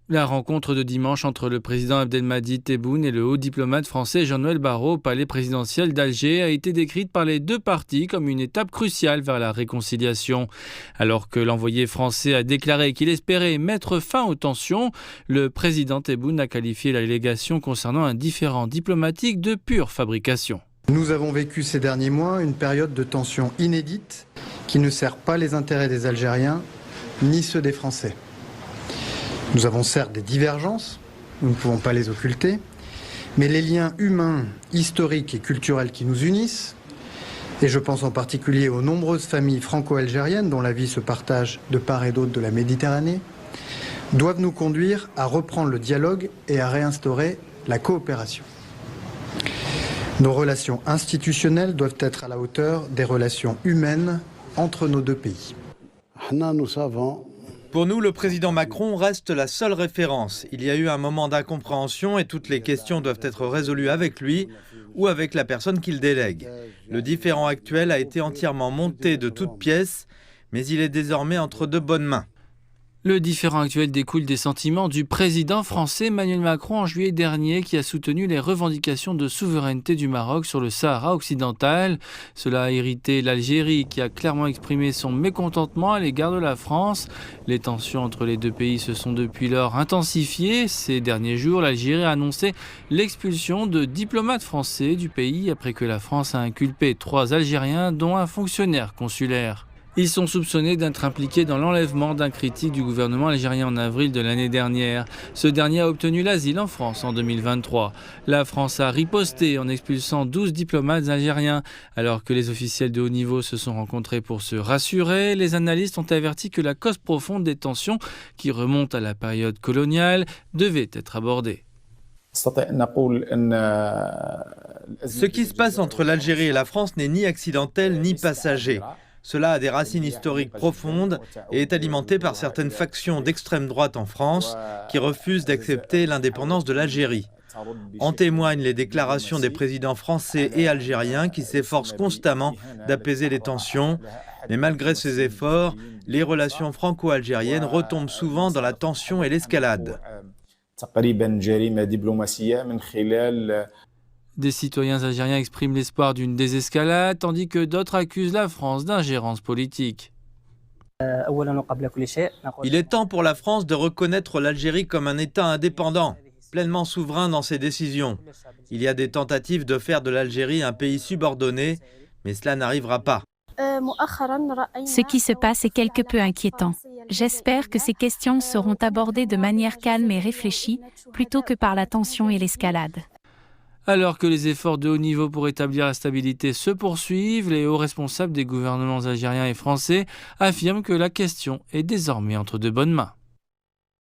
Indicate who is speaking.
Speaker 1: La rencontre de dimanche entre le président Abdelmadjid Tebboune et le haut diplomate français Jean-Noël Barrot au palais présidentiel d'Alger a été décrite par les deux parties comme une étape cruciale vers la réconciliation. Alors que l'envoyé français a déclaré qu'il espérait mettre fin aux tensions, le président Tebboune a qualifié la délégation concernant un différend diplomatique de pure fabrication.
Speaker 2: Nous avons vécu ces derniers mois une période de tension inédite qui ne sert pas les intérêts des Algériens ni ceux des Français. Nous avons certes des divergences, nous ne pouvons pas les occulter, mais les liens humains, historiques et culturels qui nous unissent, et je pense en particulier aux nombreuses familles franco-algériennes dont la vie se partage de part et d'autre de la Méditerranée, doivent nous conduire à reprendre le dialogue et à réinstaurer la coopération. Nos relations institutionnelles doivent être à la hauteur des relations humaines entre nos deux pays.
Speaker 3: Nous savons.
Speaker 4: Pour nous, le président Macron reste la seule référence. Il y a eu un moment d'incompréhension et toutes les questions doivent être résolues avec lui ou avec la personne qu'il délègue. Le différend actuel a été entièrement monté de toutes pièces, mais il est désormais entre de bonnes mains.
Speaker 1: Le différend actuel découle des sentiments du président français Emmanuel Macron en juillet dernier qui a soutenu les revendications de souveraineté du Maroc sur le Sahara occidental. Cela a irrité l'Algérie qui a clairement exprimé son mécontentement à l'égard de la France. Les tensions entre les deux pays se sont depuis lors intensifiées. Ces derniers jours, l'Algérie a annoncé l'expulsion de diplomates français du pays après que la France a inculpé 3 Algériens dont un fonctionnaire consulaire. Ils sont soupçonnés d'être impliqués dans l'enlèvement d'un critique du gouvernement algérien en avril de l'année dernière. Ce dernier a obtenu l'asile en France en 2023. La France a riposté en expulsant 12 diplomates algériens. Alors que les officiels de haut niveau se sont rencontrés pour se rassurer, les analystes ont averti que la cause profonde des tensions, qui remontent à la période coloniale, devait être abordée.
Speaker 4: Ce qui se passe entre l'Algérie et la France n'est ni accidentel ni passager. Cela a des racines historiques profondes et est alimenté par certaines factions d'extrême droite en France qui refusent d'accepter l'indépendance de l'Algérie. En témoignent les déclarations des présidents français et algériens qui s'efforcent constamment d'apaiser les tensions. Mais malgré ces efforts, les relations franco-algériennes retombent souvent dans la tension et l'escalade.
Speaker 1: Des citoyens algériens expriment l'espoir d'une désescalade, tandis que d'autres accusent la France d'ingérence politique.
Speaker 4: Il est temps pour la France de reconnaître l'Algérie comme un État indépendant, pleinement souverain dans ses décisions. Il y a des tentatives de faire de l'Algérie un pays subordonné, mais cela n'arrivera pas.
Speaker 5: Ce qui se passe est quelque peu inquiétant. J'espère que ces questions seront abordées de manière calme et réfléchie, plutôt que par la tension et l'escalade.
Speaker 1: Alors que les efforts de haut niveau pour établir la stabilité se poursuivent, les hauts responsables des gouvernements algériens et français affirment que la question est désormais entre de bonnes mains.